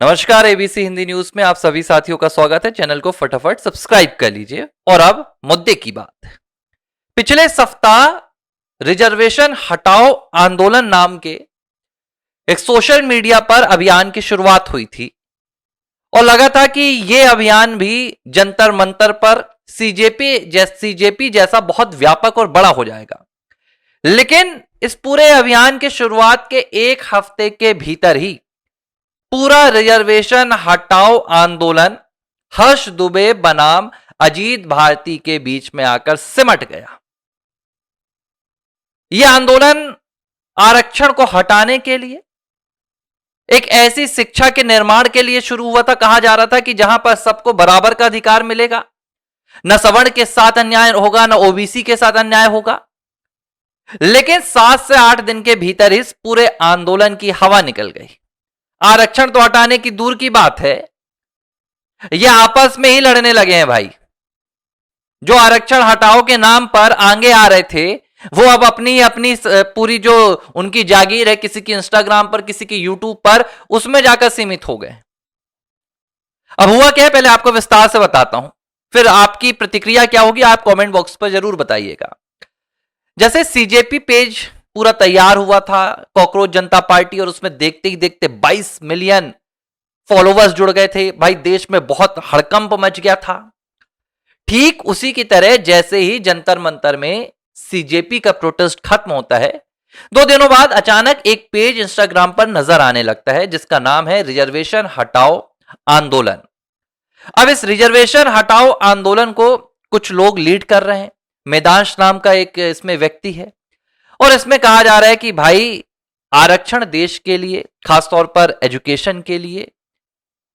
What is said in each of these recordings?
नमस्कार, ABC Hindi news में आप सभी साथियों का स्वागत है। चैनल को फटाफट सब्सक्राइब कर लीजिए। और अब मुद्दे की बात। पिछले सप्ताह रिजर्वेशन हटाओ आंदोलन नाम के एक सोशल मीडिया पर अभियान की शुरुआत हुई थी और लगा था कि यह अभियान भी जंतर मंतर पर सीजेपी जैसा बहुत व्यापक और बड़ा हो जाएगा। लेकिन इस पूरे अभियान के शुरुआत के एक हफ्ते के भीतर ही पूरा रिजर्वेशन हटाओ आंदोलन हर्ष दुबे बनाम अजीत भारती के बीच में आकर सिमट गया। यह आंदोलन आरक्षण को हटाने के लिए, एक ऐसी शिक्षा के निर्माण के लिए शुरू हुआ था। कहा जा रहा था कि जहां पर सबको बराबर का अधिकार मिलेगा, न सवर्ण के साथ अन्याय होगा, न ओबीसी के साथ अन्याय होगा। लेकिन 7 से 8 दिन के भीतर इस पूरे आंदोलन की हवा निकल गई। आरक्षण तो हटाने की दूर की बात है, ये आपस में ही लड़ने लगे हैं भाई। जो आरक्षण हटाओ के नाम पर आगे आ रहे थे, वो अब अपनी अपनी पूरी जो उनकी जागीर है, किसी की इंस्टाग्राम पर, किसी की यूट्यूब पर, उसमें जाकर सीमित हो गए। अब हुआ क्या है, पहले आपको विस्तार से बताता हूं, फिर आपकी प्रतिक्रिया क्या होगी आप कमेंट बॉक्स पर जरूर बताइएगा। जैसे सीजेपी पेज पूरा तैयार हुआ था, कॉकरोच जनता पार्टी, और उसमें देखते ही देखते 22 मिलियन फॉलोवर्स जुड़ गए थे भाई। देश में बहुत हड़कंप मच गया था। ठीक उसी की तरह जैसे ही जंतर मंतर में सीजेपी का प्रोटेस्ट खत्म होता है, 2 दिनों बाद अचानक एक पेज इंस्टाग्राम पर नजर आने लगता है जिसका नाम है रिजर्वेशन हटाओ आंदोलन। अब इस रिजर्वेशन हटाओ आंदोलन को कुछ लोग लीड कर रहे हैं। मेदांश नाम का एक इसमें व्यक्ति है और इसमें कहा जा रहा है कि भाई आरक्षण देश के लिए, खासतौर पर एजुकेशन के लिए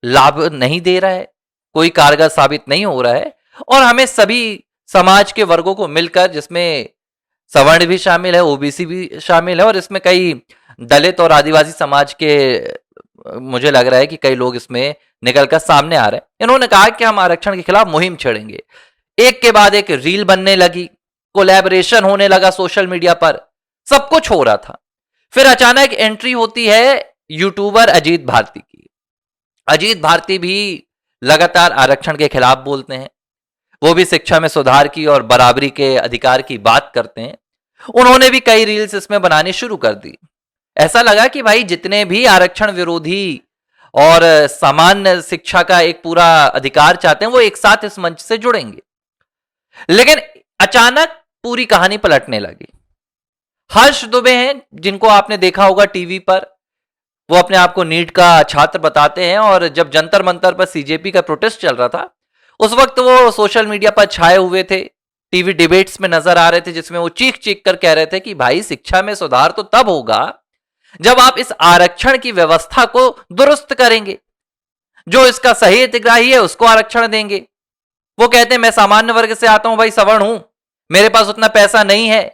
लाभ नहीं दे रहा है, कोई कारगर साबित नहीं हो रहा है, और हमें सभी समाज के वर्गों को मिलकर, जिसमें सवर्ण भी शामिल है, ओबीसी भी शामिल है, और इसमें कई दलित और आदिवासी समाज के मुझे लग रहा है कि कई लोग इसमें निकलकर सामने आ रहे हैं। इन्होंने कहा कि हम आरक्षण के खिलाफ मुहिम छेड़ेंगे। एक के बाद एक रील बनने लगी, कोलैबोरेशन होने लगा सोशल मीडिया पर, सब कुछ हो रहा था। फिर अचानक एंट्री होती है यूट्यूबर अजीत भारती की। अजीत भारती भी लगातार आरक्षण के खिलाफ बोलते हैं, वो भी शिक्षा में सुधार की और बराबरी के अधिकार की बात करते हैं। उन्होंने भी कई रील्स इसमें बनानी शुरू कर दी। ऐसा लगा कि भाई जितने भी आरक्षण विरोधी और सामान्य शिक्षा का एक पूरा अधिकार चाहते हैं, वो एक साथ इस मंच से जुड़ेंगे। लेकिन अचानक पूरी कहानी पलटने लगी। हर्ष दुबे हैं, जिनको आपने देखा होगा टीवी पर, वो अपने आप को नीट का छात्र बताते हैं, और जब जंतर मंतर पर सीजेपी का प्रोटेस्ट चल रहा था, उस वक्त वो सोशल मीडिया पर छाए हुए थे, टीवी डिबेट्स में नजर आ रहे थे, जिसमें वो चीख चीख कर कह रहे थे कि भाई शिक्षा में सुधार तो तब होगा जब आप इस आरक्षण की व्यवस्था को दुरुस्त करेंगे, जो इसका सही हितग्राही है उसको आरक्षण देंगे। वो कहते हैं मैं सामान्य वर्ग से आता हूं भाई, सवर्ण हूं, मेरे पास उतना पैसा नहीं है,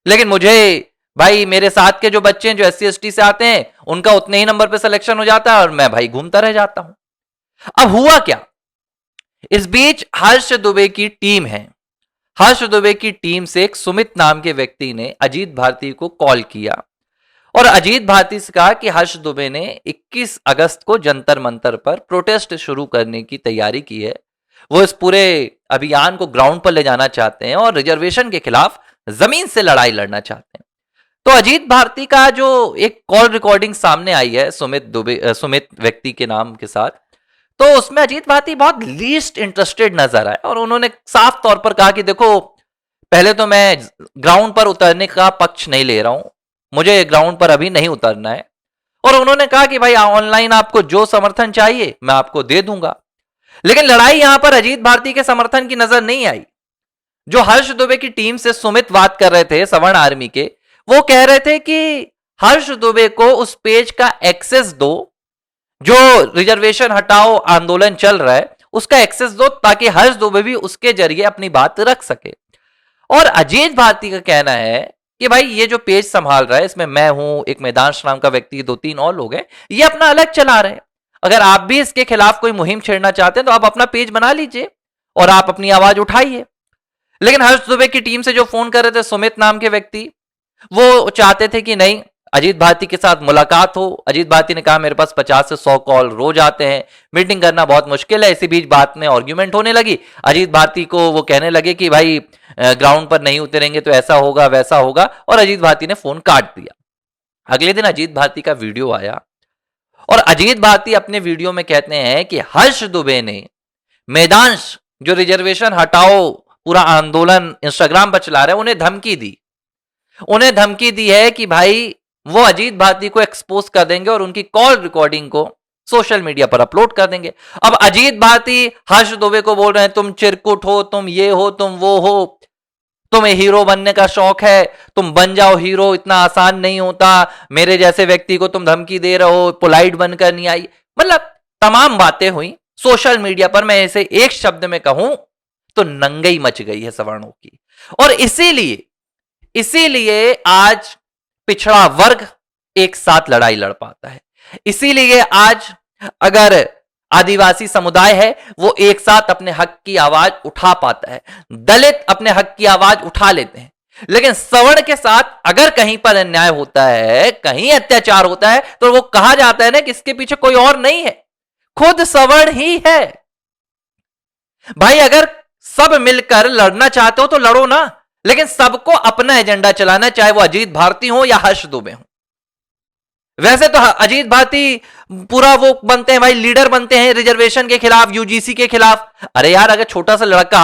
लेकिन मुझे भाई मेरे साथ के जो बच्चे हैं जो SC ST से आते हैं, उनका उतने ही नंबर पे सिलेक्शन हो जाता है और मैं भाई घूमता रह जाता हूं। अब हुआ क्या, इस बीच हर्ष दुबे की टीम है, हर्ष दुबे की टीम से एक सुमित नाम के व्यक्ति ने अजीत भारती को कॉल किया और अजीत भारती से कहा कि हर्ष दुबे ने 21 अगस्त को जंतर मंतर पर प्रोटेस्ट शुरू करने की तैयारी की है। वो इस पूरे अभियान को ग्राउंड पर ले जाना चाहते हैं और रिजर्वेशन के खिलाफ जमीन से लड़ाई लड़ना चाहते हैं। तो अजीत भारती का जो एक कॉल रिकॉर्डिंग सामने आई है सुमित व्यक्ति के नाम के साथ, तो उसमें अजीत भारती बहुत लीस्ट इंटरेस्टेड नजर आए और उन्होंने साफ तौर पर कहा कि देखो, पहले तो मैं ग्राउंड पर उतरने का पक्ष नहीं ले रहा हूं, मुझे ग्राउंड पर अभी नहीं उतरना है। और उन्होंने कहा कि भाई ऑनलाइन आपको जो समर्थन चाहिए मैं आपको दे दूंगा। लेकिन लड़ाई यहां पर अजीत भारती के समर्थन की नजर नहीं आई। जो हर्ष दुबे की टीम से सुमित बात कर रहे थे, सवर्ण आर्मी के, वो कह रहे थे कि हर्ष दुबे को उस पेज का एक्सेस दो, जो रिजर्वेशन हटाओ आंदोलन चल रहा है उसका एक्सेस दो, ताकि हर्ष दुबे भी उसके जरिए अपनी बात रख सके। और अजीत भारती का कहना है कि भाई ये जो पेज संभाल रहा है, इसमें मैं हूं, एक मेदांश नाम का व्यक्ति, 2-3 और लोग हैं, ये अपना अलग चला रहे हैं। अगर आप भी इसके खिलाफ कोई मुहिम छेड़ना चाहते हैं तो आप अपना पेज बना लीजिए और आप अपनी आवाज उठाइए। लेकिन हर्ष दुबे की टीम से जो फोन कर रहे थे सुमित नाम के व्यक्ति, वो चाहते थे कि नहीं, अजीत भारती के साथ मुलाकात हो। अजीत भारती ने कहा मेरे पास 50 से 100 कॉल रोज आते हैं, मीटिंग करना बहुत मुश्किल है। इसी बीच बात में आर्ग्यूमेंट होने लगी। अजीत भारती को वो कहने लगे कि भाई ग्राउंड पर नहीं उतरेंगे तो ऐसा होगा वैसा होगा, और अजीत भारती ने फोन काट दिया। अगले दिन अजीत भारती का वीडियो आया और अजीत भारती अपने वीडियो में कहते हैं कि हर्ष दुबे ने मेदांश जो रिजर्वेशन हटाओ पूरा आंदोलन इंस्टाग्राम पर चला रहे हैं, उन्हें धमकी दी। उन्हें धमकी दी है कि भाई वो अजीत भारती को एक्सपोज कर देंगे और उनकी कॉल रिकॉर्डिंग को सोशल मीडिया पर अपलोड कर देंगे। अब अजीत भारती हर्ष दुबे को बोल रहे हैं तुम चिरकुट हो, तुम ये हो, तुम वो हो, तुम्हें हीरो बनने का शौक है, तुम बन जाओ हीरो, इतना आसान नहीं होता, मेरे जैसे व्यक्ति को तुम धमकी दे रहे हो, पोलाइट बनकर नहीं आई। मतलब तमाम बातें हुई सोशल मीडिया पर। मैं इसे एक शब्द में कहूं तो नंगई मच गई है सवर्णों की। और इसीलिए आज पिछड़ा वर्ग एक साथ लड़ाई लड़ पाता है। इसीलिए आज अगर आदिवासी समुदाय है वो एक साथ अपने हक की आवाज उठा पाता है, दलित अपने हक की आवाज उठा लेते हैं। लेकिन सवर्ण के साथ अगर कहीं पर अन्याय होता है, कहीं अत्याचार होता है, तो वो कहा जाता है ना कि इसके पीछे कोई और नहीं है, खुद सवर्ण ही है। भाई अगर सब मिलकर लड़ना चाहते हो तो लड़ो ना, लेकिन सबको अपना एजेंडा चलाना, चाहे वो अजीत भारती हो या हर्ष दुबे हो। वैसे तो अजीत भारती पूरा वो बनते हैं भाई, लीडर बनते हैं रिजर्वेशन के खिलाफ, यूजीसी के खिलाफ। अरे यार अगर छोटा सा लड़का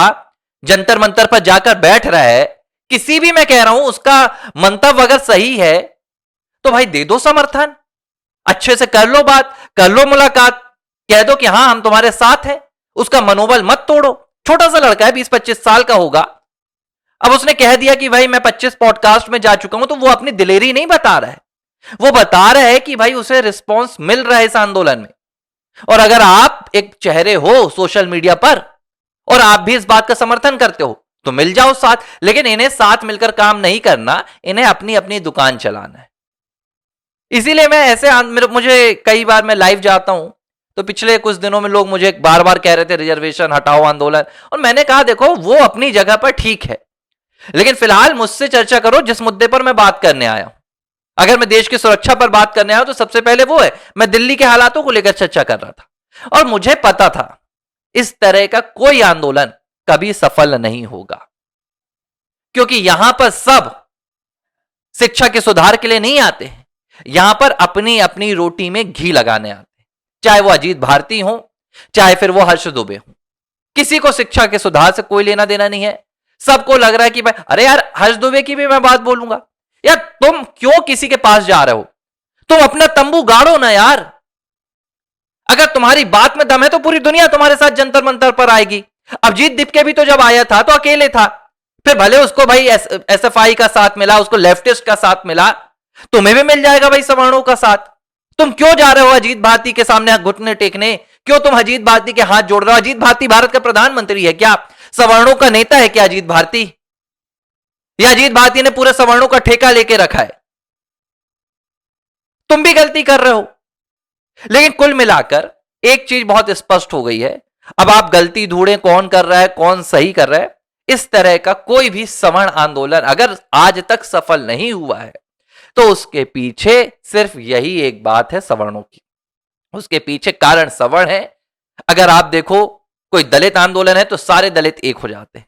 जंतर मंतर पर जाकर बैठ रहा है, किसी भी मैं कह रहा हूं उसका मंतव्य अगर सही है तो भाई दे दो समर्थन, अच्छे से कर लो बात, कर लो मुलाकात, कह दो कि हाँ हम तुम्हारे साथ हैं। उसका मनोबल मत तोड़ो। छोटा सा लड़का है, 20-25 साल का होगा। अब उसने कह दिया कि भाई मैं 25 पॉडकास्ट में जा चुका हूं, तो वो अपनी दिलेरी नहीं बता रहा है, वो बता रहा है कि भाई उसे रिस्पॉन्स मिल रहा है इस आंदोलन में। और अगर आप एक चेहरे हो सोशल मीडिया पर और आप भी इस बात का समर्थन करते हो तो मिल जाओ साथ। लेकिन इन्हें साथ मिलकर काम नहीं करना, इन्हें अपनी अपनी दुकान चलाना है। इसीलिए मैं ऐसे मुझे कई बार मैं लाइव जाता हूं तो पिछले कुछ दिनों में लोग मुझे बार बार कह रहे थे रिजर्वेशन हटाओ आंदोलन, और मैंने कहा देखो वो अपनी जगह पर ठीक है, लेकिन फिलहाल मुझसे चर्चा करो जिस मुद्दे पर मैं बात करने आया हूं। अगर मैं देश की सुरक्षा पर बात करने आया हूं तो सबसे पहले वो है, मैं दिल्ली के हालातों को लेकर चर्चा कर रहा था और मुझे पता था इस तरह का कोई आंदोलन कभी सफल नहीं होगा, क्योंकि यहां पर सब शिक्षा के सुधार के लिए नहीं आते हैं, यहां पर अपनी अपनी रोटी में घी लगाने आते हैं। चाहे वो अजीत भारती हो, चाहे फिर वो हर्ष दुबे हो, किसी को शिक्षा के सुधार से कोई लेना देना नहीं है। सबको लग रहा है कि भाई अरे यार हर्ष दुबे की भी मैं बात बोलूंगा, यार तुम क्यों किसी के पास जा रहे हो, तुम अपना तंबू गाड़ो ना यार। अगर तुम्हारी बात में दम है तो पूरी दुनिया तुम्हारे साथ जंतर मंतर पर आएगी। अभिजीत दीपके भी तो जब आया था तो अकेले था, फिर भले उसको भाई एसएफआई का साथ मिला, उसको लेफ्टिस्ट का साथ मिला, तुम्हें भी मिल जाएगा भाई सवर्णों का साथ। तुम क्यों जा रहे हो अजीत भारती के सामने घुटने टेकने, क्यों तुम अजीत भारती के हाथ जोड़ रहे हो? अजीत भारती भारत का प्रधानमंत्री है क्या? सवर्णों का नेता है क्या अजीत भारती? या अजीत भारती ने पूरे सवर्णों का ठेका लेके रखा है? तुम भी गलती कर रहे हो। लेकिन कुल मिलाकर एक चीज बहुत स्पष्ट हो गई है, अब आप गलती ढूंढें कौन कर रहा है कौन सही कर रहा है, इस तरह का कोई भी सवर्ण आंदोलन अगर आज तक सफल नहीं हुआ है तो उसके पीछे सिर्फ यही एक बात है सवर्णों की, उसके पीछे कारण सवर्ण है। अगर आप देखो कोई दलित आंदोलन है तो सारे दलित एक हो जाते हैं,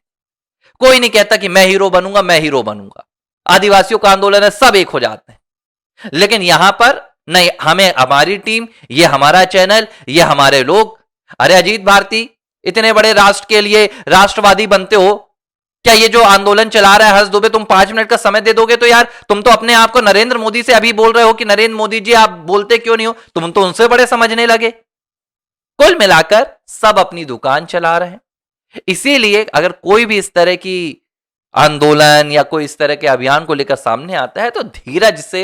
कोई नहीं कहता कि मैं हीरो बनूंगा मैं हीरो बनूंगा। आदिवासियों का आंदोलन है सब एक हो जाते हैं। लेकिन यहां पर नहीं, हमें हमारी टीम, ये हमारा चैनल, ये हमारे लोग। अरे अजीत भारती इतने बड़े राष्ट्र के लिए राष्ट्रवादी बनते हो, क्या ये जो आंदोलन चला रहा है हर्ष दुबे, तुम 5 मिनट का समय दे दोगे तो यार तुम तो अपने आप को नरेंद्र मोदी से अभी बोल रहे हो कि नरेंद्र मोदी जी आप बोलते क्यों नहीं हो, तुम तो उनसे बड़े समझने लगे। कुल मिलाकर सब अपनी दुकान चला रहे हैं। इसीलिए अगर कोई भी इस तरह की आंदोलन या कोई इस तरह के अभियान को लेकर सामने आता है तो धीरज से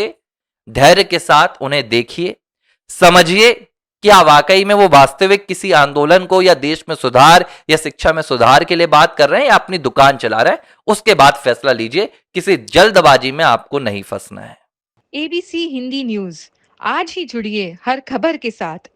धैर्य के साथ उन्हें देखिए, समझिए क्या वाकई में वो वास्तविक किसी आंदोलन को या देश में सुधार या शिक्षा में सुधार के लिए बात कर रहे हैं या अपनी दुकान चला रहे हैं। उसके बाद फैसला लीजिए, किसी जल्दबाजी में आपको नहीं फंसना है। एबीसी हिंदी न्यूज, आज ही जुड़िए हर खबर के साथ।